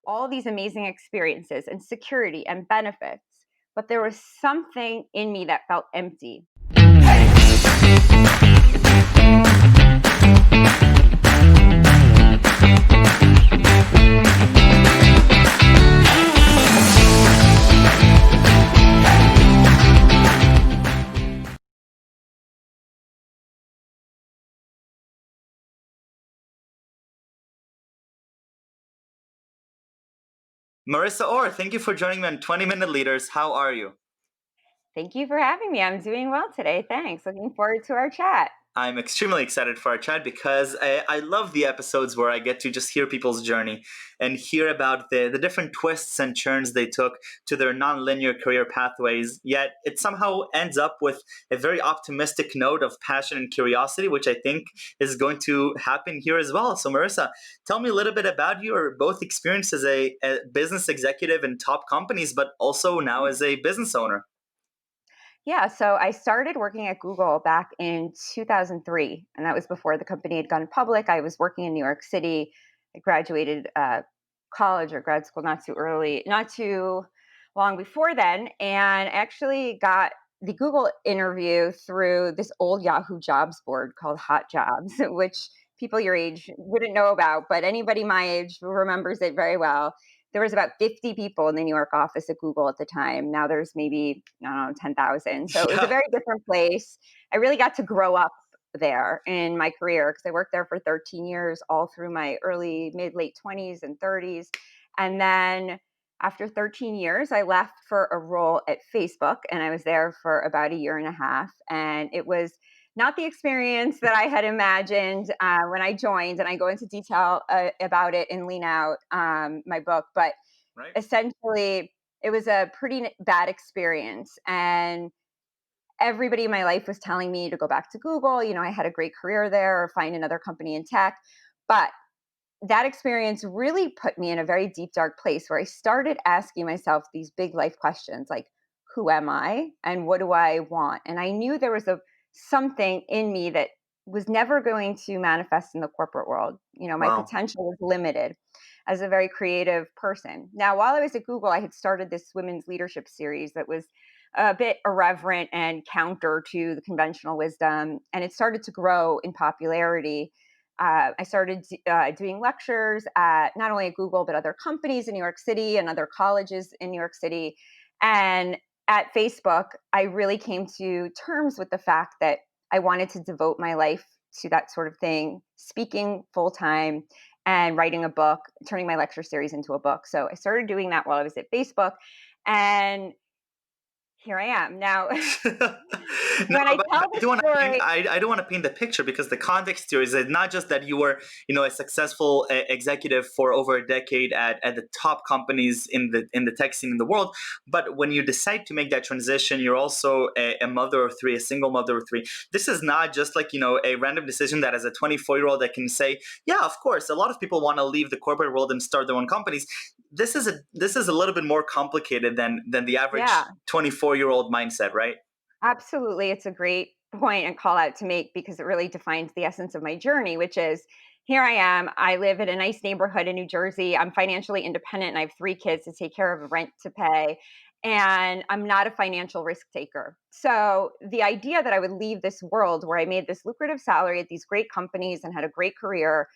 all these amazing experiences and security and benefits, but there was something in me that felt empty. Marissa Orr, thank you for joining me on 20 Minute Leaders. How are you? Thank you for having me. I'm doing well today. Thanks. Looking forward to our chat. I'm extremely excited for our chat because I love the episodes where I get to just hear people's journey and hear about the different twists and turns they took to their nonlinear career pathways. Yet it somehow ends up with a very optimistic note of passion and curiosity, which I think is going to happen here as well. So, Marissa, tell me a little bit about your both experience as a business executive in top companies, but also now as a business owner. Yeah, so I started working at Google back in 2003, and that was before the company had gone public. I was working in New York City. I graduated college or grad school not too early, not too long before then, and I actually got the Google interview through this old Yahoo Jobs board called Hot Jobs, which people your age wouldn't know about, but anybody my age remembers it very well. There was about 50 people in the New York office at Google at the time. Now there's maybe, I don't know, 10,000. So it was a Yeah. very different place. I really got to grow up there in my career because I worked there for 13 years, all through my early, mid, late 20s and 30s. And then after 13 years, I left for a role at Facebook, and I was there for about a year and a half. And it was not the experience that I had imagined when I joined, and I go into detail about it in Lean Out, my book. But Right. essentially, it was a pretty bad experience, and everybody in my life was telling me to go back to Google. I had a great career there, or find another company in tech. But that experience really put me in a very deep, dark place where I started asking myself these big life questions like, who am I and what do I want? And I knew there was a something in me that was never going to manifest in the corporate world. My Wow. potential was limited as a very creative person. Now, while I was at Google, I had started this women's leadership series that was a bit irreverent and counter to the conventional wisdom, and it started to grow in popularity. I started doing lectures at not only at Google, but other companies in New York City and other colleges in New York City. And at Facebook, I really came to terms with the fact that I wanted to devote my life to that sort of thing, speaking full time and writing a book, turning my lecture series into a book. So I started doing that while I was at Facebook. And here I am. Now, No, when I but tell I the do want to paint. story, I do want to paint the picture because the context here is that not just that you were, a successful executive for over a decade at the top companies in the tech scene in the world, but when you decide to make that transition, you're also a mother of three, a single mother of three. This is not just like a random decision that as a 24-year-old that can say, yeah, of course, a lot of people want to leave the corporate world and start their own companies. This is a little bit more complicated than the average yeah, 24-year-old mindset, right? absolutely. It's a great point and call out to make because it really defines the essence of my journey, which is here I am. I live in a nice neighborhood in New Jersey. I'm financially independent and I have 3 kids to take care of, rent to pay. And I'm not a financial risk taker. So the idea that I would leave this world where I made this lucrative salary at these great companies and had a great career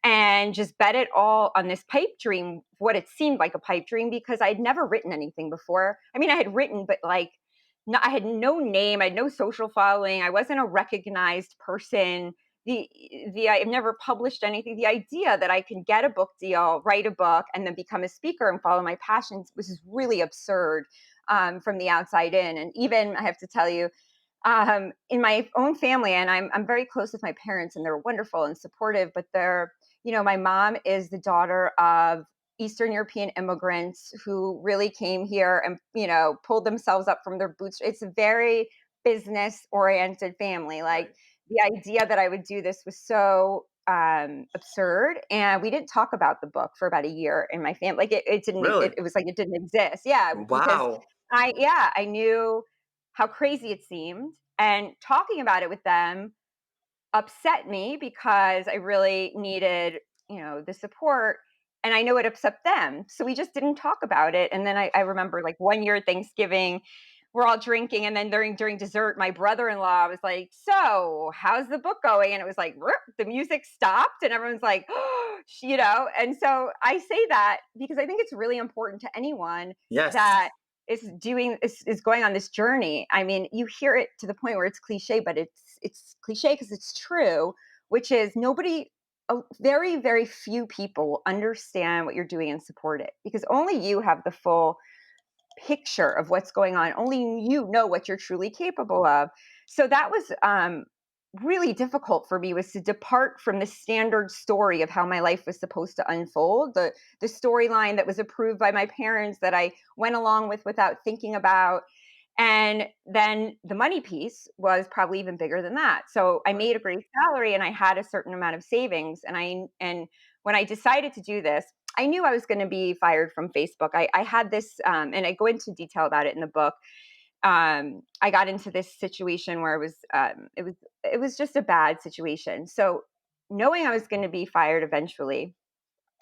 and just bet it all on this pipe dream, what it seemed like a pipe dream, because I'd never written anything before. I mean, I had written, but like, no, I had no name, I had no social following, I wasn't a recognized person. I've never published anything. The idea that I can get a book deal, write a book, and then become a speaker and follow my passions was really absurd from the outside in. And even I have to tell you, in my own family, and I'm very close with my parents, and they're wonderful and supportive. But my mom is the daughter of Eastern European immigrants who really came here and pulled themselves up from their boots. It's a very business oriented family. Like Right. the idea that I would do this was so absurd, and we didn't talk about the book for about a year in my family. Like it didn't. Really? It was like it didn't exist. Yeah, because Wow. I knew how crazy it seemed. And talking about it with them upset me because I really needed, the support. and I know it upset them. So we just didn't talk about it. And then I remember like one year at Thanksgiving, we're all drinking, and then during dessert, my brother-in-law was like, "So, how's the book going?" And it was like, the music stopped, and everyone's like, And so I say that because I think it's really important to anyone Yes. that is going on this journey. I mean, you hear it to the point where it's cliche, but it's cliche because it's true, which is very, very few people will understand what you're doing and support it, because only you have the full picture of what's going on. Only you know what you're truly capable of. So that was really difficult for me, was to depart from the standard story of how my life was supposed to unfold, the storyline that was approved by my parents that I went along with without thinking about. And then the money piece was probably even bigger than that. So I Right. made a great salary and I had a certain amount of savings. And when I decided to do this, I knew I was going to be fired from Facebook. I had this, and I go into detail about it in the book. I got into this situation where it was just a bad situation. So knowing I was going to be fired eventually,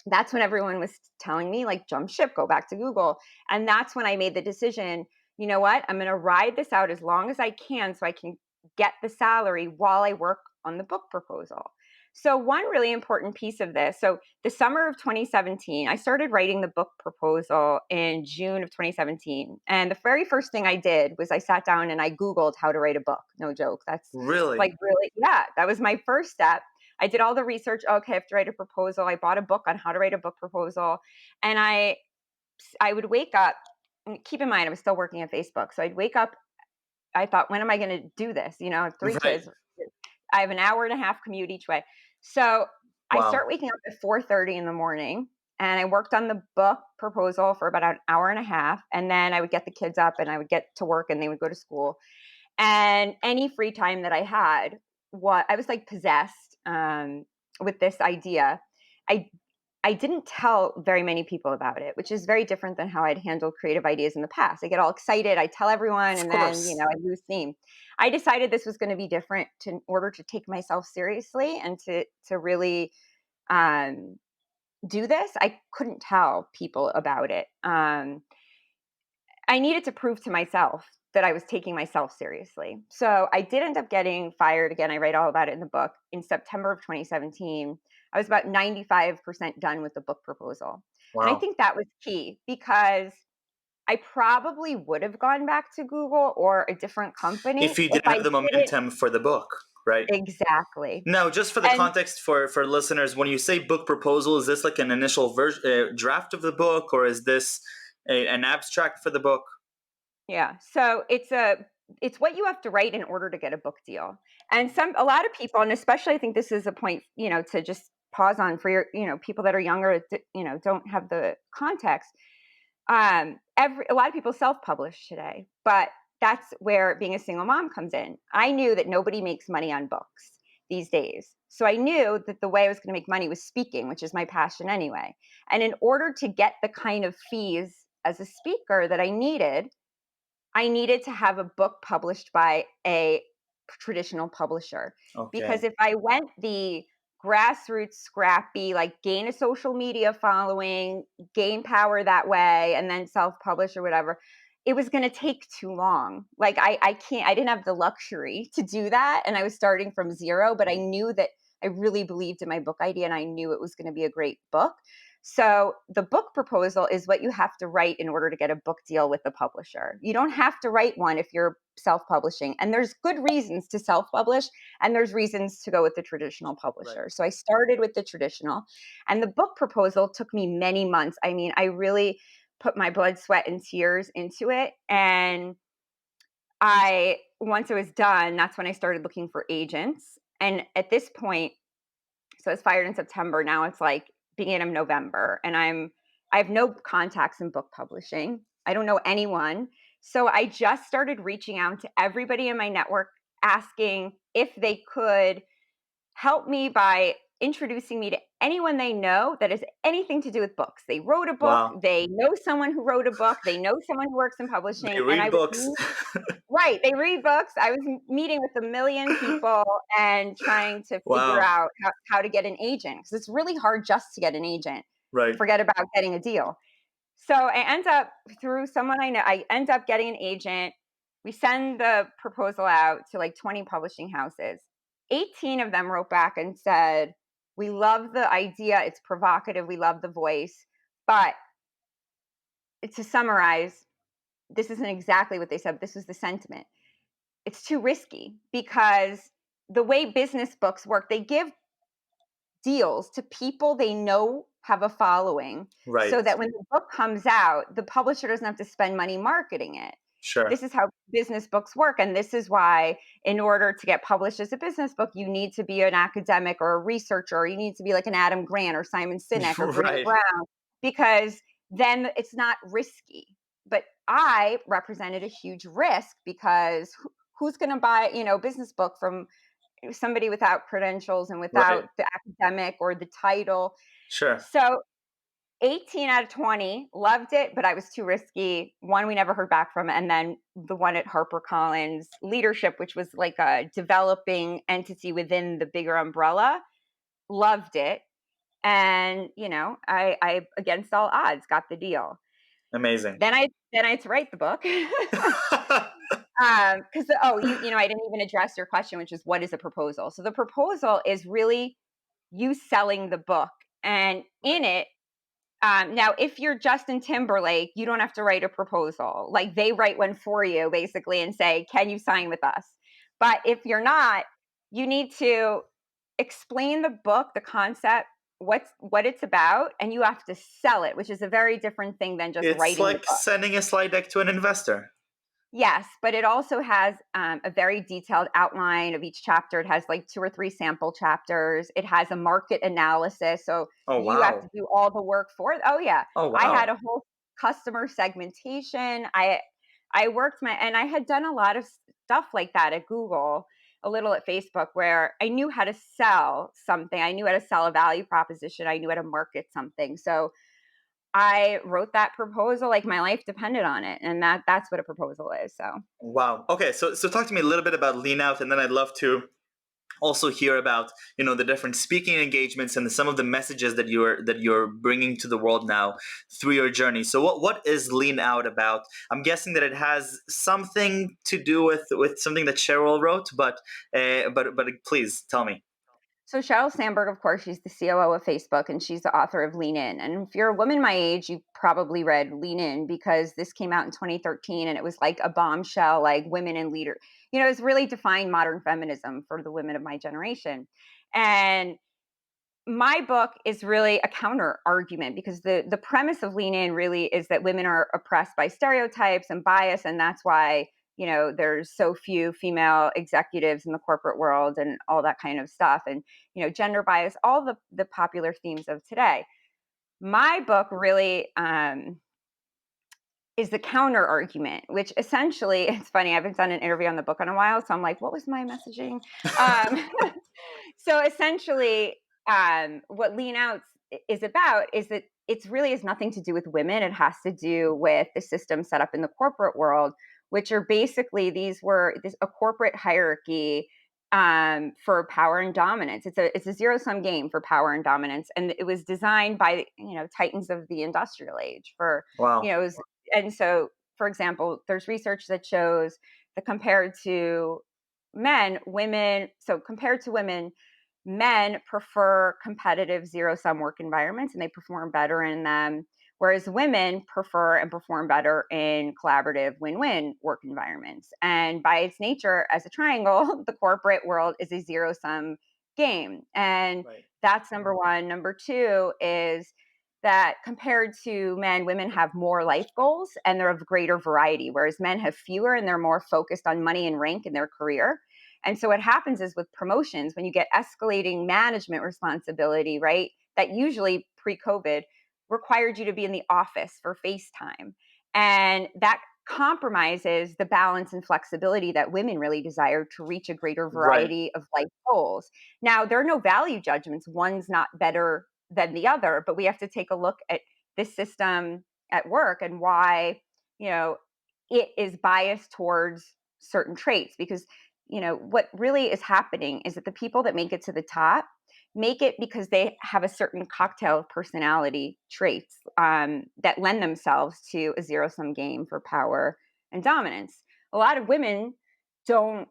that's when everyone was telling me, like, jump ship, go back to Google. And that's when I made the decision, you know what, I'm going to ride this out as long as I can so I can get the salary while I work on the book proposal. So one really important piece of this, so the summer of 2017, I started writing the book proposal in June of 2017. And the very first thing I did was I sat down and I Googled how to write a book. No joke. That's like Really? really, yeah, that was my first step. I did all the research. Okay, I have to write a proposal. I bought a book on how to write a book proposal. And I would wake up, keep in mind, I was still working at Facebook. So I'd wake up, I thought, when am I going to do this? I have three Right. kids. I have an hour and a half commute each way. So I Wow. start waking up at 4:30 in the morning, and I worked on the book proposal for about an hour and a half. And then I would get the kids up and I would get to work and they would go to school. And any free time that I had, what I was like possessed with this idea. I I didn't tell very many people about it, which is very different than how I'd handled creative ideas in the past. I get all excited, I tell everyone, Of and then course. I lose steam. I decided this was going to be different in order to take myself seriously and to really um, do this. I couldn't tell people about it. I needed to prove to myself that I was taking myself seriously. So I did end up getting fired again. I write all about it in the book in September of 2017. I was about 95% done with the book proposal. And I Wow. think that was key because I probably would have gone back to Google or a different If company you if didn't I have the didn't. momentum for the book, right? Exactly. Now, just for the And context for listeners, when you say book proposal, is this like an initial draft of the book, or is this an abstract for the book? yeah, so it's what you have to write in order to get a book deal. And a lot of people, and especially I think this is a point, to just pause on for your, people that are younger, don't have the context. A lot of people self-publish today, but that's where being a single mom comes in. I knew that nobody makes money on books these days. So I knew that the way I was going to make money was speaking, which is my passion anyway. And in order to get the kind of fees as a speaker that I needed to have a book published by a traditional publisher. Because Okay. if I went the grassroots, scrappy, like gain a social media following, gain power that way, and then self publish or whatever, it was going to take too long. Like, I didn't have the luxury to do that. And I was starting from zero, but I knew that I really believed in my book idea and I knew it was going to be a great book. So the book proposal is what you have to write in order to get a book deal with the publisher. You don't have to write one if you're self-publishing. And there's good reasons to self-publish and there's reasons to go with the traditional Right. publisher. So I started with the traditional, and the book proposal took me many months. I mean, I really put my blood, sweat, and tears into it. And once it was done, that's when I started looking for agents. And at this point, so I was fired in September. Now it's like beginning of November, and I have no contacts in book publishing. I don't know anyone. So I just started reaching out to everybody in my network asking if they could help me by introducing me to anyone they know that has anything to do with books. They wrote a book, Wow. they know someone who wrote a book, they know someone who works in They publishing, and I read was books. right, they read books. I was meeting with a million people and trying to figure Wow. out how to get an agent, because it's really hard just to get an agent. Right. Forget about getting a deal. So I end up through someone I know, I end up getting an agent. We send the proposal out to like 20 publishing houses. 18 of them wrote back and said, "We love the idea. It's provocative. We love the voice. But to summarize, this isn't exactly what they said. But this was the sentiment. It's too risky because the way business books work, they give deals to people they know have a following so Right. that when the book comes out, the publisher doesn't have to spend money marketing it. Sure. This is how business books work. And this is why, in order to get published as a business book, you need to be an academic or a researcher, or you need to be like an Adam Grant or Simon Sinek or Brene Right. Brown, because then it's not risky. But I represented a huge risk because who's going to buy, a business book from somebody without credentials and Right. without the academic or the title? Sure. So 18 out of 20 loved it, but I was too risky. One we never heard back from, and then the one at HarperCollins Leadership, which was like a developing entity within the bigger umbrella, loved it. And I against all odds got the deal. Amazing. Then I had to write the book. Because I didn't even address your question, which is what is a proposal? So the proposal is really you selling the book, and in it, now, if you're Justin Timberlake, you don't have to write a proposal. Like they write one for you basically and say, "Can you sign with us?" But if you're not, you need to explain the book, the concept, what it's about, and you have to sell it, which is a very different thing than just It's writing the like book. sending a slide deck to an investor. Yes, but it also has a very detailed outline of each chapter. It has like 2 or 3 sample chapters. It has a market analysis. So Oh you have to wow. do all the work for it. Oh yeah. Oh I had wow. a whole customer segmentation. I worked and I had done a lot of stuff like that at Google, a little at Facebook, where I knew how to sell something. I knew how to sell a value proposition. I knew how to market something. So I wrote that proposal like my life depended on it. And that's what a proposal is. So Wow. Okay, so talk to me a little bit about Lean Out, and then I'd love to also hear about the different speaking engagements and some of the messages that you're bringing to the world now through your journey. So what is Lean Out about? I'm guessing that it has something to do with something that Cheryl wrote, but please tell me. So Sheryl Sandberg, of course, she's the COO of Facebook, and she's the author of Lean In. And if you're a woman my age, you probably read Lean In because this came out in 2013, and it was like a bombshell, like women in leader. It's really defined modern feminism for the women of my generation. And my book is really a counter argument because the premise of Lean In really is that women are oppressed by stereotypes and bias, and that's why there's so few female executives in the corporate world and all that kind of stuff, and gender bias, all the popular themes of today. My book really is the counter argument, which essentially, it's funny, I haven't done an interview on the book in a while, so I'm like, what was my messaging? Um, so essentially, what Lean Out is about is that it's really has nothing to do with women. It has to do with the system set up in the corporate world, which are basically a corporate hierarchy for power and dominance. It's a zero sum game for power and dominance, and it was designed by titans of the industrial age for Wow. it was, and so for example, there's research that shows that compared to women, men prefer competitive zero sum work environments and they perform better in them, whereas women prefer and perform better in collaborative win win work environments. And by its nature, as a triangle, the corporate world is a zero sum game. And Right. that's number one. Number two is that compared to men, women have more life goals and they're of greater variety, whereas men have fewer and they're more focused on money and rank in their career. And so what happens is with promotions, when you get escalating management responsibility, right, that usually pre-COVID required you to be in the office for FaceTime. And that compromises the balance and flexibility that women really desire to reach a greater Right. variety of life goals. Now, there are no value judgments. One's not better than the other, but we have to take a look at this system at work and why, it is biased towards certain traits because what really is happening is that the people that make it to the top, make it because they have a certain cocktail of personality traits that lend themselves to a zero sum game for power and dominance. A lot of women don't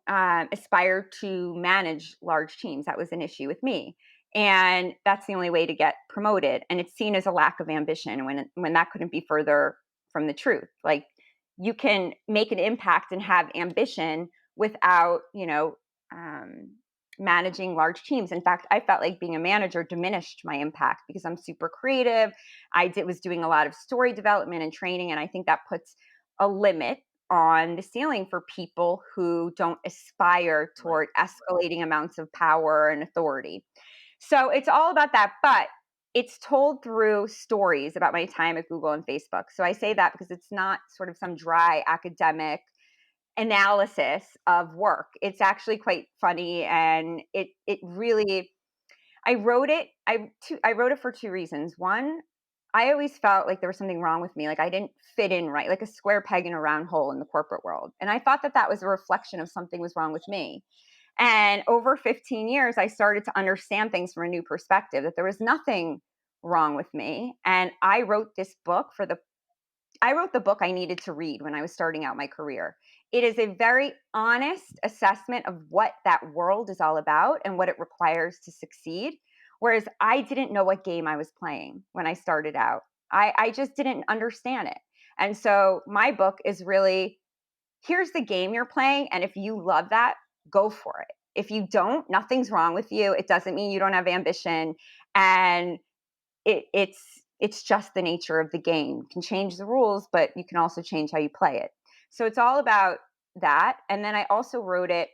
aspire to manage large teams. That was an issue with me. And that's the only way to get promoted. And it's seen as a lack of ambition when that couldn't be further from the truth. Like, you can make an impact and have ambition without, managing large teams. In fact, I felt like being a manager diminished my impact because I'm super creative. Was doing a lot of story development and training, and I think that puts a limit on the ceiling for people who don't aspire Right. toward escalating amounts of power and authority. So it's all about that, but it's told through stories about my time at Google and Facebook. So I say that because it's not sort of some dry academic analysis of work. It's actually quite funny, and it really, I wrote it for two reasons. One, I always felt like there was something wrong with me, like I didn't fit in right, like a square peg in a round hole in the corporate world. And I thought that that was a reflection of something was wrong with me. And over 15 years, I started to understand things from a new perspective, that there was nothing wrong with me. And I wrote the book I needed to read when I was starting out my career. It is a very honest assessment of what that world is all about and what it requires to succeed. Whereas I didn't know what game I was playing when I started out. I just didn't understand it. And so my book is really, here's the game you're playing. And if you love that, go for it. If you don't, nothing's wrong with you. It doesn't mean you don't have ambition. And it's just the nature of the game. You can change the rules, but you can also change how you play it. So it's all about that. And then I also wrote it,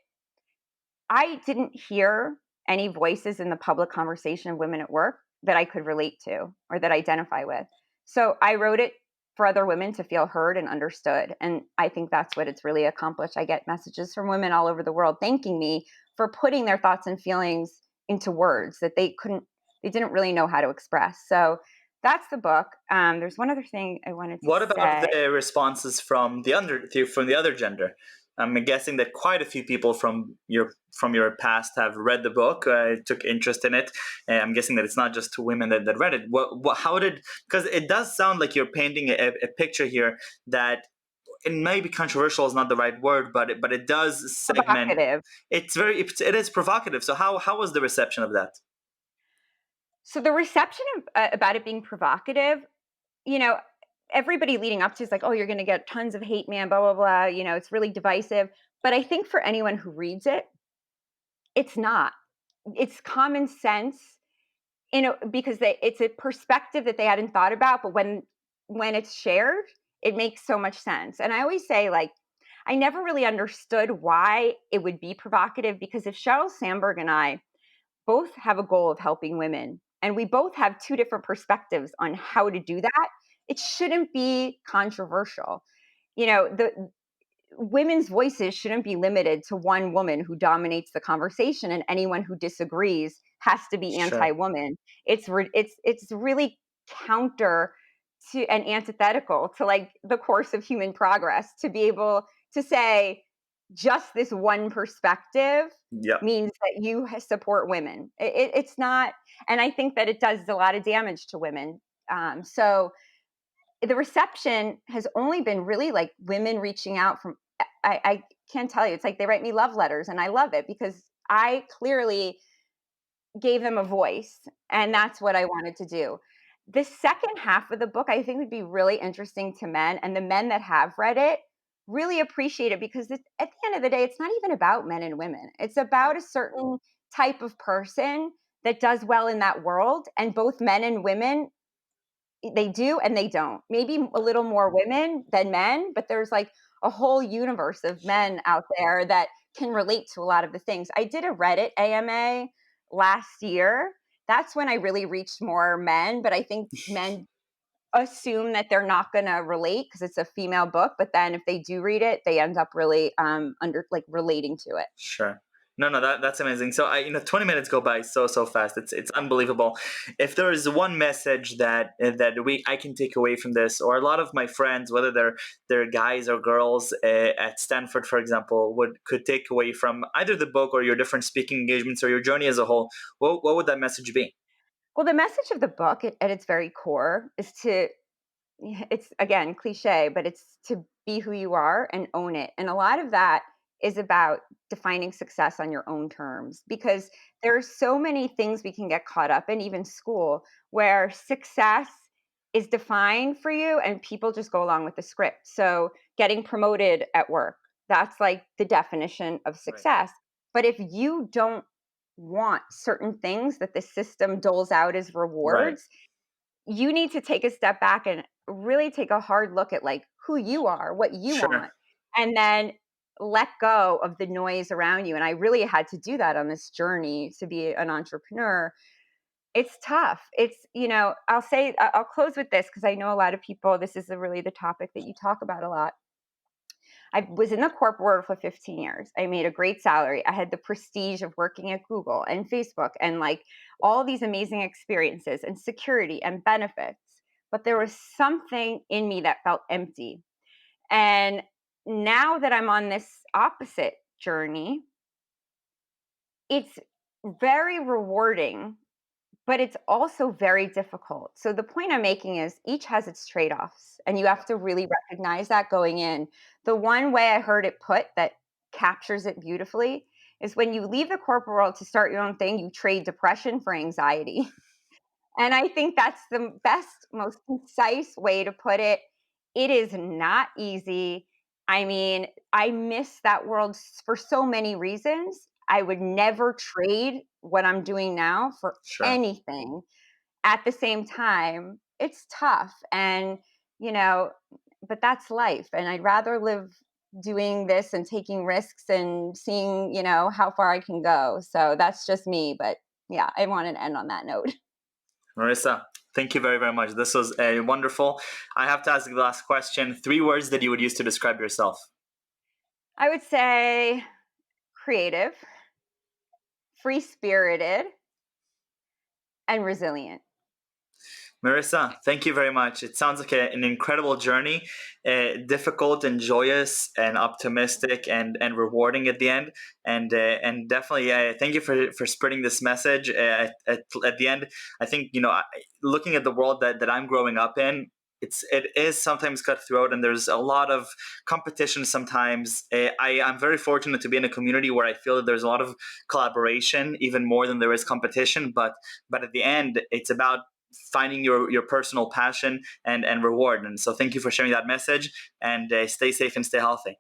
I didn't hear any voices in the public conversation of women at work that I could relate to or that I identify with. So I wrote it for other women to feel heard and understood. And I think that's what it's really accomplished. I get messages from women all over the world thanking me for putting their thoughts and feelings into words that they didn't really know how to express. So that's the book. There's one other thing I wanted to What about say. the responses from the other gender? I'm guessing that quite a few people from your past have read the book, took interest in it. I'm guessing that it's not just two women that read it. How did? Because it does sound like you're painting a picture here that it may be controversial is not the right word, but it does segment. Provocative. It is provocative. So how was the reception of that? So the reception about it being provocative, you know, everybody leading up to is like, oh, you're going to get tons of hate, man, blah, blah, blah. It's really divisive. But I think for anyone who reads it, it's not. It's common sense, because it's a perspective that they hadn't thought about. But when it's shared, it makes so much sense. And I always say, like, I never really understood why it would be provocative, because if Sheryl Sandberg and I both have a goal of helping women, and we both have two different perspectives on how to do that, it shouldn't be controversial. The women's voices shouldn't be limited to one woman who dominates the conversation, and anyone who disagrees has to be Sure. anti-woman. It's really counter to and antithetical to, like, the course of human progress, to be able to say just this one perspective Yep. means that you support women. It's not, and I think that it does a lot of damage to women. So the reception has only been really like women reaching out from, I can't tell you, it's like they write me love letters, and I love it because I clearly gave them a voice, and that's what I wanted to do. The second half of the book, I think, would be really interesting to men, and the men that have read it really appreciate it, because at the end of the day, it's not even about men and women. It's about Right. a certain type of person that does well in that world, and both men and women, they do and they don't. Maybe a little more women than men, but there's like a whole universe of men out there that can relate to a lot of the things. I did a Reddit AMA last year. That's when I really reached more men, but I think men assume that they're not going to relate because it's a female book, but then if they do read it, they end up really under like relating to it. Sure. No, no, that's amazing. So 20 minutes go by so fast. It's unbelievable. If there is one message that I can take away from this, or a lot of my friends, whether they're guys or girls at Stanford, for example, could take away from either the book or your different speaking engagements or your journey as a whole, what would that message be? Well, the message of the book at its very core is to, it's again cliche, but it's to be who you are and own it. And a lot of that is about defining success on your own terms, because there are so many things we can get caught up in, even school, where success is defined for you and people just go along with the script. So, getting promoted at work, that's like the definition of Right. success. But if you don't want certain things that the system doles out as Right. rewards, you need to take a step back and really take a hard look at like who you are, what you Sure. want, and then let go of the noise around you. And I really had to do that on this journey to be an entrepreneur. It's tough. I'll close with this because I know a lot of people, this is really the topic that you talk about a lot. I was in the corporate world for 15 years. I made a great salary. I had the prestige of working at Google and Facebook and like all these amazing experiences and security and benefits. But there was something in me that felt empty. And now that I'm on this opposite journey, it's very rewarding, but it's also very difficult. So the point I'm making is each has its trade-offs, and you have to really recognize that going in. The one way I heard it put that captures it beautifully is when you leave the corporate world to start your own thing, you trade depression for anxiety. And I think that's the best, most concise way to put it. It is not easy. I mean, I miss that world for so many reasons. I would never trade what I'm doing now for Sure. anything. At the same time, it's tough and, you know, but that's life. And I'd rather live doing this and taking risks and seeing, how far I can go. So that's just me. But yeah, I wanted to end on that note. Marissa, thank you very, very much. This was wonderful. I have to ask the last question. 3 words that you would use to describe yourself. I would say creative, free spirited, and resilient. Marissa, thank you very much. It sounds like an incredible journey, difficult and joyous and optimistic and rewarding at the end. And definitely, thank you for spreading this message. At the end, I think looking at the world that I'm growing up in, it is sometimes cutthroat and there's a lot of competition sometimes. I'm very fortunate to be in a community where I feel that there's a lot of collaboration, even more than there is competition. But at the end, it's about finding your personal passion and reward. And so thank you for sharing that message, and stay safe and stay healthy.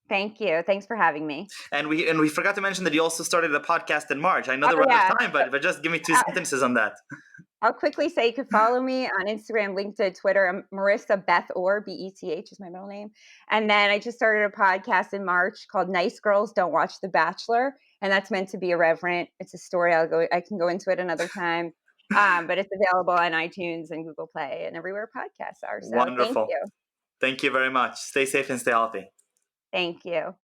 Thank you. Thanks for having me. And we forgot to mention that you also started a podcast in March. I know Oh, that we're out yeah. of time, but just give me two Uh, sentences on that. I'll quickly say you can follow me on Instagram, LinkedIn, Twitter. I'm Marissa Beth Orr, Beth is my middle name. And then I just started a podcast in March called Nice Girls Don't Watch The Bachelor. And that's meant to be irreverent. It's a story. I can go into it another time. But it's available on iTunes and Google Play and everywhere podcasts are. So thank Wonderful. you. Thank you very much. Stay safe and stay healthy. Thank you.